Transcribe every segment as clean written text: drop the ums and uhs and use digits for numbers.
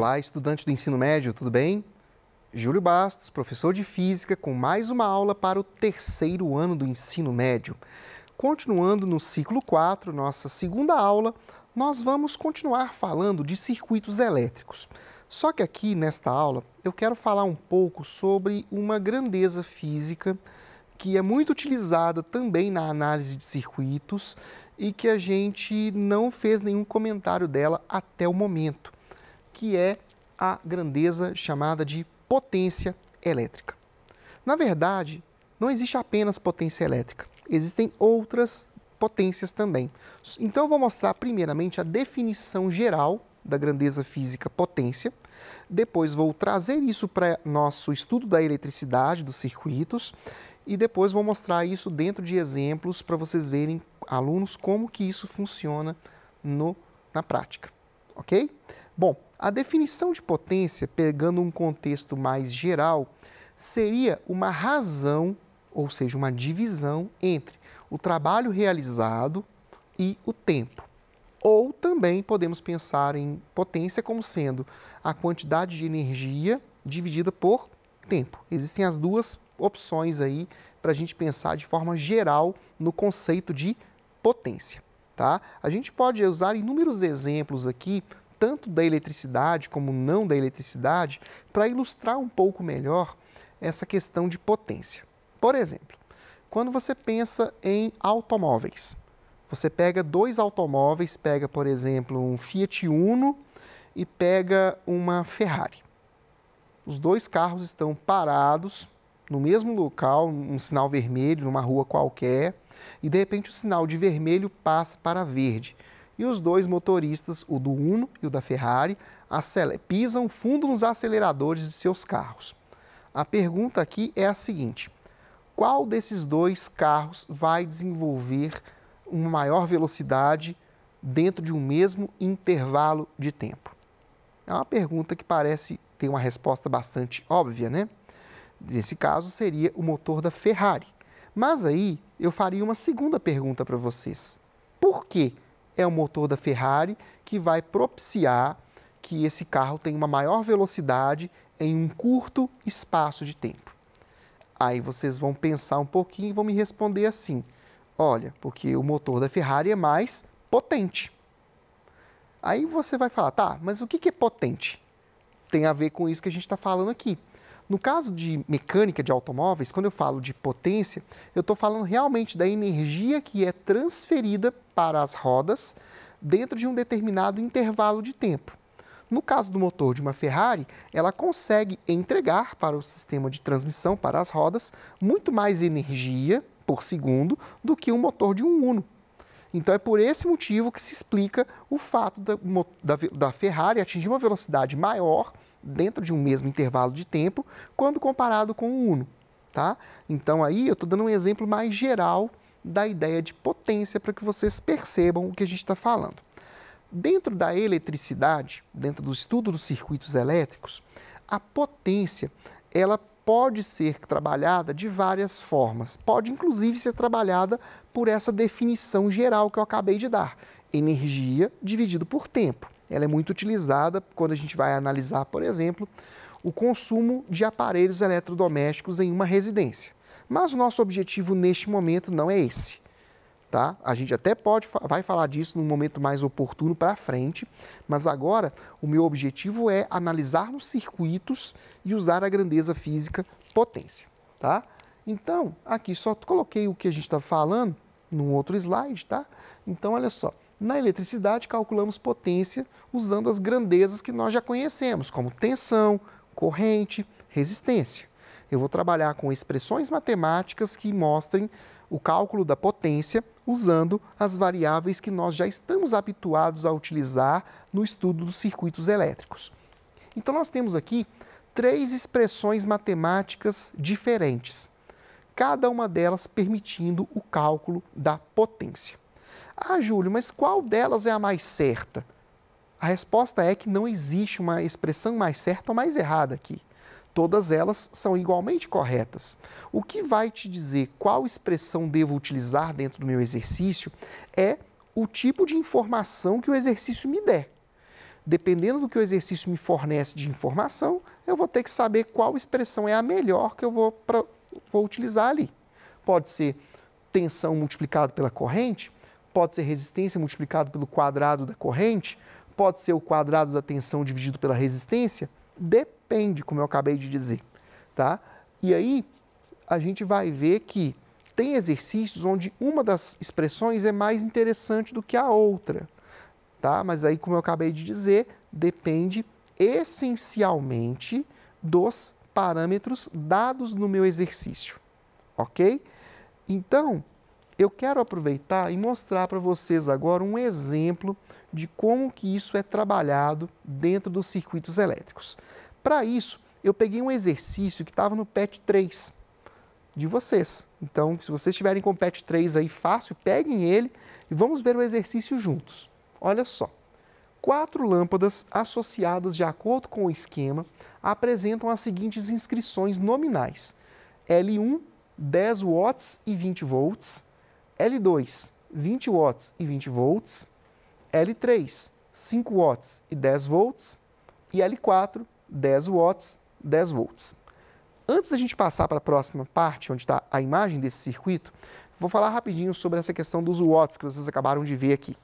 Olá, estudante do ensino médio, tudo bem? Júlio Bastos, professor de Física, com mais uma aula para o terceiro ano do ensino médio. Continuando no ciclo 4, nossa segunda aula, nós vamos continuar falando de circuitos elétricos. Só que aqui, nesta aula, eu quero falar um pouco sobre uma grandeza física que é muito utilizada também na análise de circuitos e que a gente não fez nenhum comentário dela até o momento, que é a grandeza chamada de potência elétrica. Na verdade, não existe apenas potência elétrica, existem outras potências também. Então, eu vou mostrar primeiramente a definição geral da grandeza física potência, depois vou trazer isso para nosso estudo da eletricidade, dos circuitos, e depois vou mostrar isso dentro de exemplos para vocês verem, alunos, como que isso funciona na prática, ok? Bom, a definição de potência, pegando um contexto mais geral, seria uma razão, ou seja, uma divisão entre o trabalho realizado e o tempo. Ou também podemos pensar em potência como sendo a quantidade de energia dividida por tempo. Existem as duas opções aí para a gente pensar de forma geral no conceito de potência, tá? A gente pode usar inúmeros exemplos aqui, tanto da eletricidade como não da eletricidade, para ilustrar um pouco melhor essa questão de potência. Por exemplo, quando você pensa em automóveis, você pega dois automóveis, pega, por exemplo, um Fiat Uno e pega uma Ferrari. Os dois carros estão parados no mesmo local, um sinal vermelho, numa rua qualquer, e de repente o sinal de vermelho passa para verde. E os dois motoristas, o do Uno e o da Ferrari, pisam fundo nos aceleradores de seus carros. A pergunta aqui é a seguinte: qual desses dois carros vai desenvolver uma maior velocidade dentro de um mesmo intervalo de tempo? É uma pergunta que parece ter uma resposta bastante óbvia, né? Nesse caso, seria o motor da Ferrari. Mas aí, eu faria uma segunda pergunta para vocês. Por que é o motor da Ferrari que vai propiciar que esse carro tenha uma maior velocidade em um curto espaço de tempo? Aí vocês vão pensar um pouquinho e vão me responder assim: olha, porque o motor da Ferrari é mais potente. Aí você vai falar, tá, mas o que é potente? Tem a ver com isso que a gente está falando aqui. No caso de mecânica de automóveis, quando eu falo de potência, eu estou falando realmente da energia que é transferida para as rodas dentro de um determinado intervalo de tempo. No caso do motor de uma Ferrari, ela consegue entregar para o sistema de transmissão, para as rodas, muito mais energia por segundo do que um motor de um Uno. Então é por esse motivo que se explica o fato da Ferrari atingir uma velocidade maior dentro de um mesmo intervalo de tempo, quando comparado com o Uno, tá? Então aí eu estou dando um exemplo mais geral da ideia de potência para que vocês percebam o que a gente está falando. Dentro da eletricidade, dentro do estudo dos circuitos elétricos, a potência, ela pode ser trabalhada de várias formas. Pode, inclusive, ser trabalhada por essa definição geral que eu acabei de dar. Energia dividido por tempo. Ela é muito utilizada quando a gente vai analisar, por exemplo, o consumo de aparelhos eletrodomésticos em uma residência. Mas o nosso objetivo neste momento não é esse, tá? A gente até vai falar disso num momento mais oportuno para frente, mas agora o meu objetivo é analisar nos circuitos e usar a grandeza física potência, tá? Então, aqui só coloquei o que a gente está falando num outro slide, tá? Então, olha só. Na eletricidade, calculamos potência usando as grandezas que nós já conhecemos, como tensão, corrente, resistência. Eu vou trabalhar com expressões matemáticas que mostrem o cálculo da potência usando as variáveis que nós já estamos habituados a utilizar no estudo dos circuitos elétricos. Então, nós temos aqui 3 expressões matemáticas diferentes, cada uma delas permitindo o cálculo da potência. Ah, Júlio, mas qual delas é a mais certa? A resposta é que não existe uma expressão mais certa ou mais errada aqui. Todas elas são igualmente corretas. O que vai te dizer qual expressão devo utilizar dentro do meu exercício é o tipo de informação que o exercício me der. dependendo do que o exercício me fornece de informação, eu vou ter que saber qual expressão é a melhor que eu vou utilizar ali. Pode ser tensão multiplicado pela corrente, pode ser resistência multiplicado pelo quadrado da corrente, pode ser o quadrado da tensão dividido pela resistência, depende, como eu acabei de dizer, tá? E aí a gente vai ver que tem exercícios onde uma das expressões é mais interessante do que a outra, tá? Mas aí, como eu acabei de dizer, depende essencialmente dos parâmetros dados no meu exercício, ok? Então, eu quero aproveitar e mostrar para vocês agora um exemplo de como que isso é trabalhado dentro dos circuitos elétricos. Para isso, eu peguei um exercício que estava no PET 3 de vocês. Então, se vocês estiverem com o PET 3 aí fácil, peguem ele e vamos ver o exercício juntos. Olha só, 4 lâmpadas associadas de acordo com o esquema apresentam as seguintes inscrições nominais. L1, 10 watts e 20 volts. L2, 20 watts e 20 volts. L3, 5 watts e 10 volts. E L4, 10 watts, 10 volts. Antes da gente passar para a próxima parte, onde está a imagem desse circuito, vou falar rapidinho sobre essa questão dos watts que vocês acabaram de ver aqui.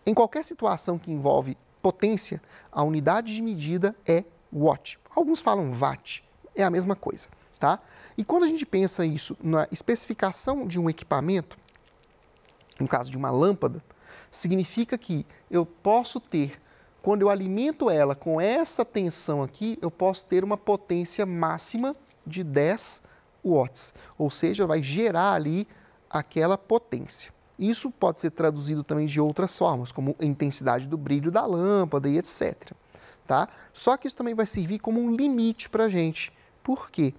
Em qualquer situação que envolve potência, a unidade de medida é watt. Alguns falam watt, é a mesma coisa, tá? E quando a gente pensa isso na especificação de um equipamento, no caso de uma lâmpada, significa que eu posso ter, quando eu alimento ela com essa tensão aqui, eu posso ter uma potência máxima de 10 watts, ou seja, vai gerar ali aquela potência. Isso pode ser traduzido também de outras formas, como a intensidade do brilho da lâmpada e etc. Tá? Só que isso também vai servir como um limite para a gente. Por quê?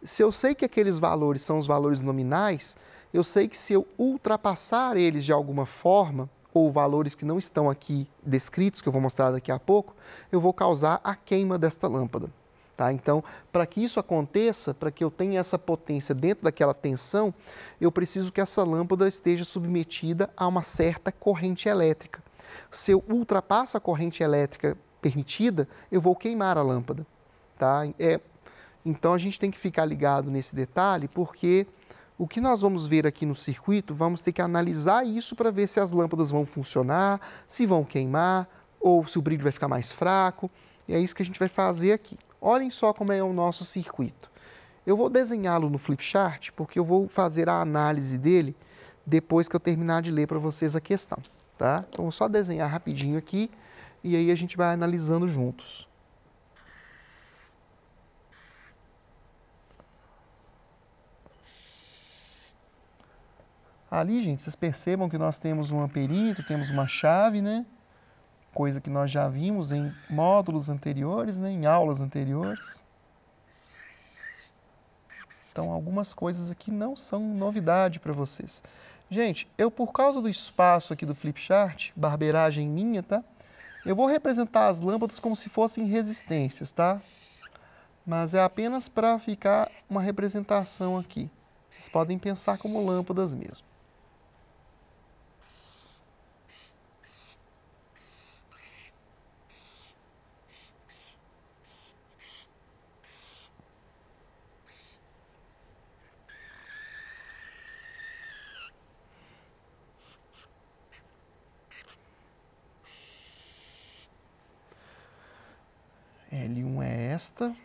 Se eu sei que aqueles valores são os valores nominais, eu sei que se eu ultrapassar eles de alguma forma, ou valores que não estão aqui descritos, que eu vou mostrar daqui a pouco, eu vou causar a queima desta lâmpada. Tá? Então, para que isso aconteça, para que eu tenha essa potência dentro daquela tensão, eu preciso que essa lâmpada esteja submetida a uma certa corrente elétrica. Se eu ultrapasso a corrente elétrica permitida, eu vou queimar a lâmpada. Tá? Então, a gente tem que ficar ligado nesse detalhe, porque o que nós vamos ver aqui no circuito, vamos ter que analisar isso para ver se as lâmpadas vão funcionar, se vão queimar, ou se o brilho vai ficar mais fraco. E é isso que a gente vai fazer aqui. Olhem só como é o nosso circuito. Eu vou desenhá-lo no flipchart, porque eu vou fazer a análise dele depois que eu terminar de ler para vocês a questão. Tá? Então, vou só desenhar rapidinho aqui e aí a gente vai analisando juntos. Ali, gente, vocês percebam que nós temos um amperito, temos uma chave, né? Coisa que nós já vimos em módulos anteriores, né? Em aulas anteriores. Então, algumas coisas aqui não são novidade para vocês. Gente, eu, por causa do espaço aqui do flipchart, barbeiragem minha, tá? Eu vou representar as lâmpadas como se fossem resistências, tá? Mas é apenas para ficar uma representação aqui. Vocês podem pensar como lâmpadas mesmo. L1 é esta,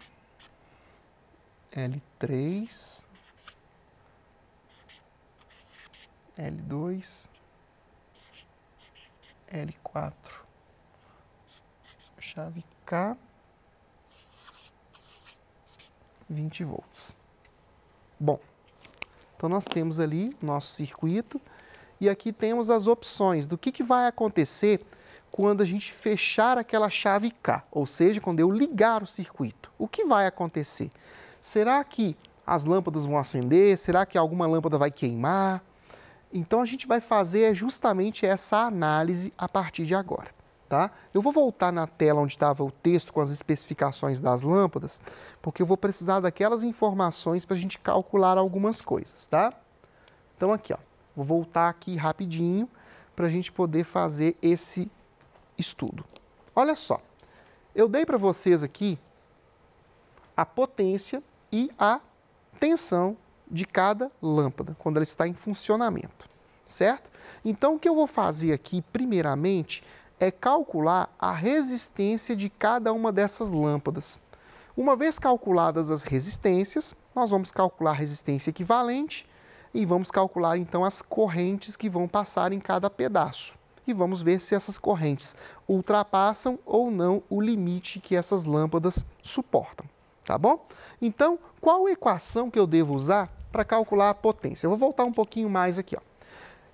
L3, L2, L4, chave K, 20 volts. Bom, então nós temos ali o nosso circuito e aqui temos as opções do que vai acontecer quando a gente fechar aquela chave K, ou seja, quando eu ligar o circuito. O que vai acontecer? Será que as lâmpadas vão acender? Será que alguma lâmpada vai queimar? Então a gente vai fazer justamente essa análise a partir de agora. Tá? Eu vou voltar na tela onde estava o texto com as especificações das lâmpadas, porque eu vou precisar daquelas informações para a gente calcular algumas coisas. Tá? Então aqui, ó, vou voltar aqui rapidinho para a gente poder fazer esse estudo. Olha só, eu dei para vocês aqui a potência e a tensão de cada lâmpada, quando ela está em funcionamento, certo? Então, o que eu vou fazer aqui, primeiramente, é calcular a resistência de cada uma dessas lâmpadas. Uma vez calculadas as resistências, nós vamos calcular a resistência equivalente e vamos calcular, então, as correntes que vão passar em cada pedaço. E vamos ver se essas correntes ultrapassam ou não o limite que essas lâmpadas suportam, tá bom? Então, qual equação que eu devo usar para calcular a potência? Eu vou voltar um pouquinho mais aqui, ó.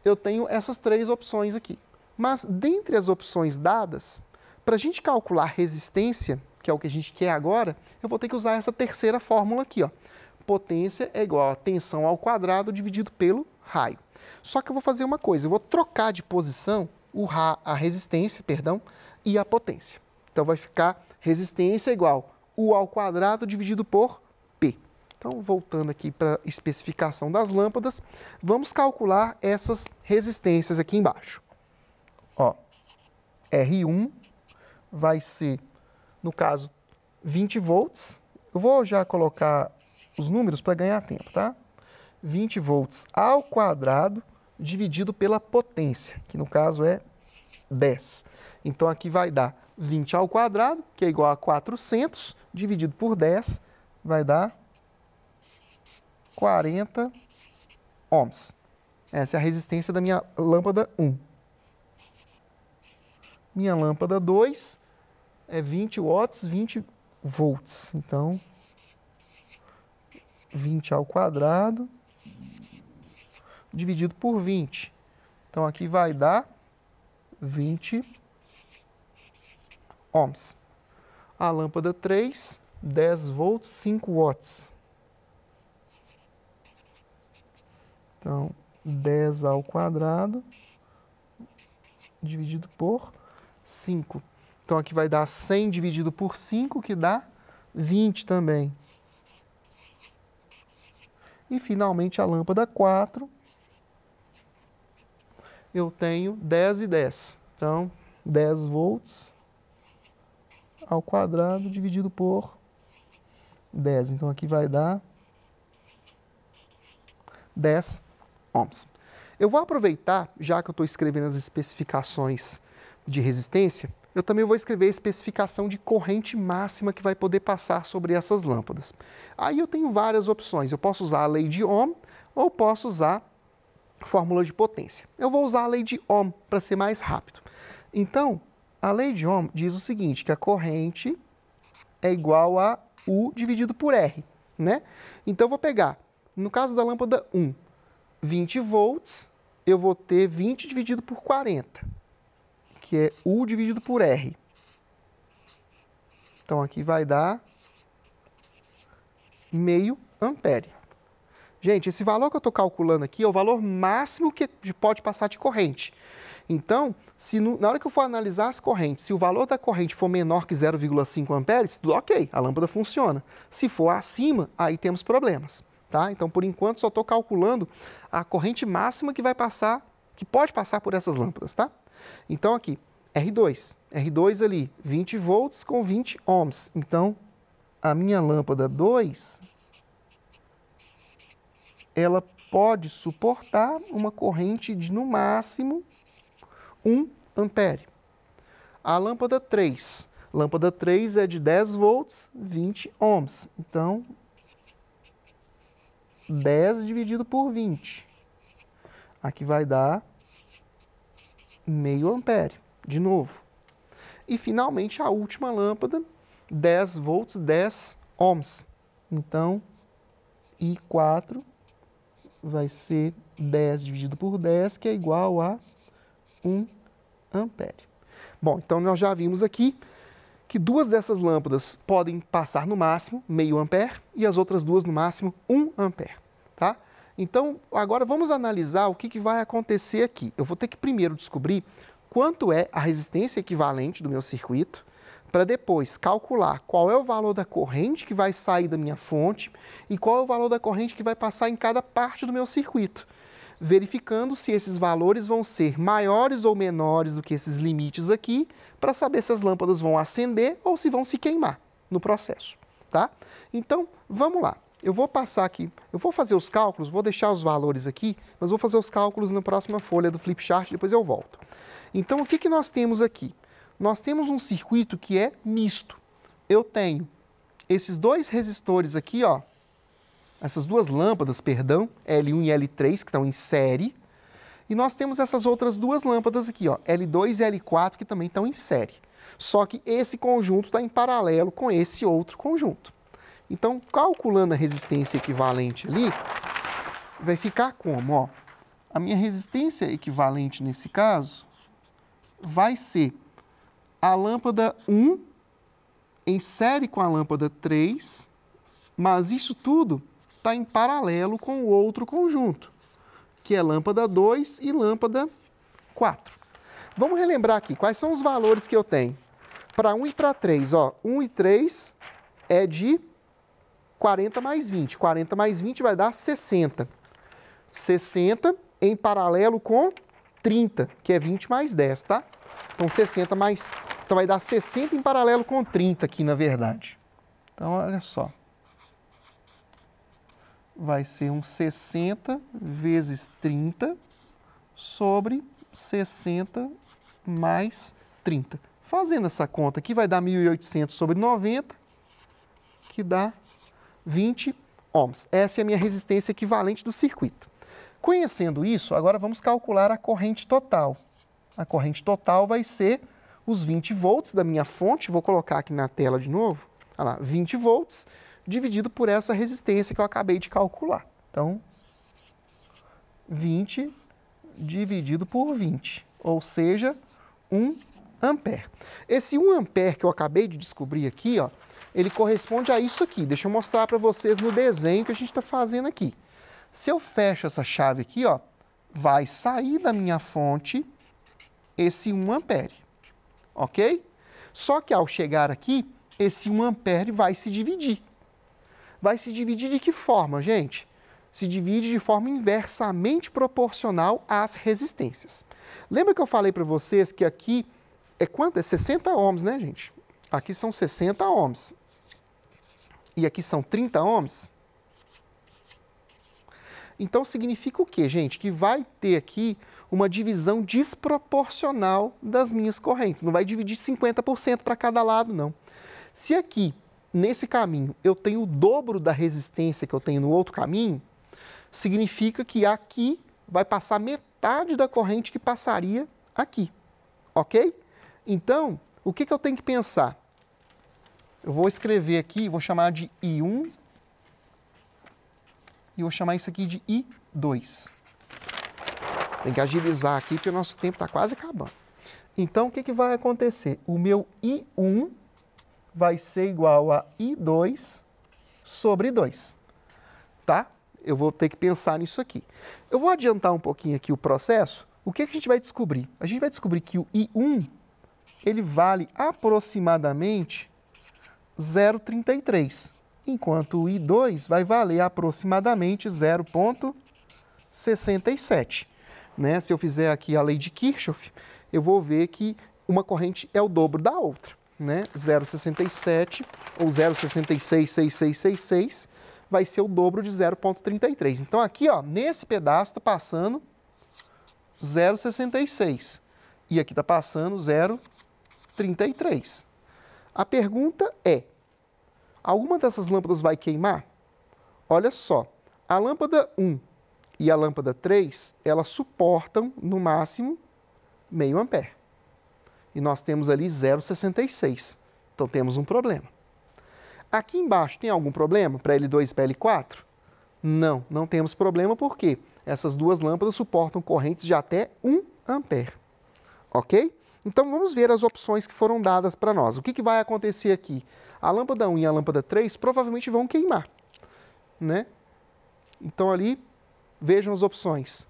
Eu tenho essas três opções aqui. Mas, dentre as opções dadas, para a gente calcular resistência, que é o que a gente quer agora, eu vou ter que usar essa terceira fórmula aqui, ó. Potência é igual a tensão ao quadrado dividido pelo raio. Só que eu vou fazer uma coisa, eu vou trocar de posição a resistência, e a potência. Então, vai ficar resistência igual U ao quadrado dividido por P. Então, voltando aqui para a especificação das lâmpadas, vamos calcular essas resistências aqui embaixo. Ó, R1 vai ser, no caso, 20 volts. Eu vou já colocar os números para ganhar tempo, tá? 20 volts ao quadrado dividido pela potência, que no caso é 10. Então, aqui vai dar 20 ao quadrado, que é igual a 400, dividido por 10, vai dar 40 ohms. Essa é a resistência da minha lâmpada 1. Minha lâmpada 2 é 20 watts, 20 volts. Então, 20 ao quadrado dividido por 20. Então, aqui vai dar 20 ohms. A lâmpada 3, 10 volts, 5 watts. Então, 10 ao quadrado dividido por 5. Então, aqui vai dar 100 dividido por 5, que dá 20 também. E, finalmente, a lâmpada 4, eu tenho 10 e 10. Então, 10 volts ao quadrado dividido por 10. Então, aqui vai dar 10 ohms. Eu vou aproveitar, já que eu estou escrevendo as especificações de resistência, eu também vou escrever a especificação de corrente máxima que vai poder passar sobre essas lâmpadas. Aí eu tenho várias opções. Eu posso usar a lei de Ohm ou posso usar fórmula de potência. Eu vou usar a lei de Ohm para ser mais rápido. Então, a lei de Ohm diz o seguinte, que a corrente é igual a U dividido por R, né? Então, eu vou pegar, no caso da lâmpada 1, 20 volts, eu vou ter 20 dividido por 40, que é U dividido por R. Então, aqui vai dar meio ampere. Gente, esse valor que eu estou calculando aqui é o valor máximo que pode passar de corrente. Então, na hora que eu for analisar as correntes, se o valor da corrente for menor que 0,5 amperes, tudo ok, a lâmpada funciona. Se for acima, aí temos problemas, tá? Então, por enquanto, só estou calculando a corrente máxima que vai passar, que pode passar por essas lâmpadas, tá? Então, aqui, R2. R2 ali, 20 volts com 20 ohms. Então, a minha lâmpada 2, ela pode suportar uma corrente de, no máximo, 1 ampere. A lâmpada 3. Lâmpada 3 é de 10 volts, 20 ohms. Então, 10 dividido por 20. Aqui vai dar meio ampere, de novo. E, finalmente, a última lâmpada, 10 volts, 10 ohms. Então, I4 vai ser 10 dividido por 10, que é igual a 1 ampere. Bom, então nós já vimos aqui que duas dessas lâmpadas podem passar no máximo meio ampere e as outras duas no máximo 1 ampere, tá? Então, agora vamos analisar o que vai acontecer aqui. Eu vou ter que primeiro descobrir quanto é a resistência equivalente do meu circuito, para depois calcular qual é o valor da corrente que vai sair da minha fonte e qual é o valor da corrente que vai passar em cada parte do meu circuito. verificando se esses valores vão ser maiores ou menores do que esses limites aqui, para saber se as lâmpadas vão acender ou se vão se queimar no processo, tá? Então, vamos lá. Eu vou passar aqui, eu vou fazer os cálculos, vou deixar os valores aqui, mas vou fazer os cálculos na próxima folha do flipchart, depois eu volto. Então, o que que nós temos aqui? Nós temos um circuito que é misto. Eu tenho esses dois resistores aqui, ó, essas duas lâmpadas, perdão, L1 e L3, que estão em série, e nós temos essas outras duas lâmpadas aqui, ó, L2 e L4, que também estão em série. Só que esse conjunto está em paralelo com esse outro conjunto. Então, calculando a resistência equivalente ali, vai ficar como? Ó, a minha resistência equivalente nesse caso vai ser a lâmpada 1 em série com a lâmpada 3, mas isso tudo está em paralelo com o outro conjunto, que é lâmpada 2 e lâmpada 4. Vamos relembrar aqui, quais são os valores que eu tenho? Para 1 e para 3, ó, 1 e 3 é de 40 mais 20. 40 mais 20 vai dar 60. 60 em paralelo com 30, que é 20 mais 10, tá? Então, 60 mais... Então, vai dar 60 em paralelo com 30 aqui, na verdade. Então, olha só. Vai ser um 60 vezes 30 sobre 60 mais 30. Fazendo essa conta aqui, vai dar 1.800 sobre 90, que dá 20 ohms. Essa é a minha resistência equivalente do circuito. Conhecendo isso, agora vamos calcular a corrente total. A corrente total vai ser os 20 volts da minha fonte, vou colocar aqui na tela de novo, olha lá, 20 volts, dividido por essa resistência que eu acabei de calcular. Então, 20 dividido por 20, ou seja, 1 ampere. Esse 1 ampere que eu acabei de descobrir aqui, ó, ele corresponde a isso aqui. Deixa eu mostrar para vocês no desenho que a gente está fazendo aqui. Se eu fecho essa chave aqui, ó, vai sair da minha fonte esse 1 ampere, ok? Só que ao chegar aqui, esse 1 ampere vai se dividir. Vai se dividir de que forma, gente? Se divide de forma inversamente proporcional às resistências. Lembra que eu falei para vocês que aqui é quanto? É 60 ohms, né, gente? Aqui são 60 ohms. E aqui são 30 ohms. Então, significa o quê, gente? Que vai ter aqui uma divisão desproporcional das minhas correntes. Não vai dividir 50% para cada lado, não. Se aqui, nesse caminho, eu tenho o dobro da resistência que eu tenho no outro caminho, significa que aqui vai passar metade da corrente que passaria aqui, ok? Então, o que eu tenho que pensar? Eu vou escrever aqui, vou chamar de I1 e vou chamar isso aqui de I2. Tem que agilizar aqui, porque o nosso tempo está quase acabando. Então, o que vai acontecer? O meu I1 vai ser igual a I2 sobre 2, tá? Eu vou ter que pensar nisso aqui. Eu vou adiantar um pouquinho aqui o processo. O que a gente vai descobrir? A gente vai descobrir que o I1, ele vale aproximadamente 0,33, enquanto o I2 vai valer aproximadamente 0,67. Né? Se eu fizer aqui a lei de Kirchhoff, eu vou ver que uma corrente é o dobro da outra. Né? 0,67 ou 0,666666 vai ser o dobro de 0,33. Então aqui, ó, nesse pedaço está passando 0,66 e aqui está passando 0,33. A pergunta é, alguma dessas lâmpadas vai queimar? Olha só, a lâmpada 1 e a lâmpada 3, elas suportam, no máximo, meio ampere. E nós temos ali 0,66. Então temos um problema. Aqui embaixo tem algum problema para L2 e para L4? Não, não temos problema porque essas duas lâmpadas suportam correntes de até 1 ampere. Ok? Então vamos ver as opções que foram dadas para nós. O que vai acontecer aqui? A lâmpada 1 e a lâmpada 3 provavelmente vão queimar. Né? Então ali, vejam as opções.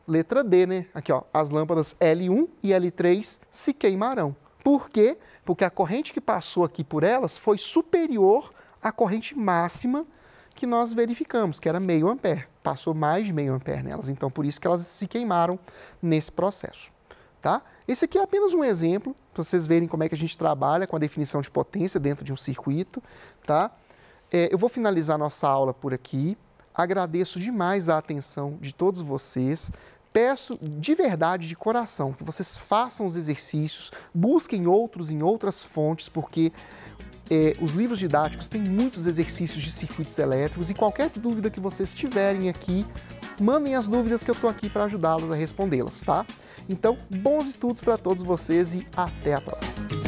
Letra D, né? Aqui, ó, as lâmpadas L1 e L3 se queimarão. Por quê? Porque a corrente que passou aqui por elas foi superior à corrente máxima que nós verificamos, que era meio ampere. passou mais de meio ampere nelas, então por isso que elas se queimaram nesse processo. Tá? Esse aqui é apenas um exemplo, para vocês verem como é que a gente trabalha com a definição de potência dentro de um circuito. Tá? Eu vou finalizar nossa aula por aqui. Agradeço demais a atenção de todos vocês. Peço de verdade, de coração, que vocês façam os exercícios, busquem outros em outras fontes, porque os livros didáticos têm muitos exercícios de circuitos elétricos e qualquer dúvida que vocês tiverem aqui, mandem as dúvidas que eu estou aqui para ajudá-los a respondê-las, tá? Então, bons estudos para todos vocês e até a próxima!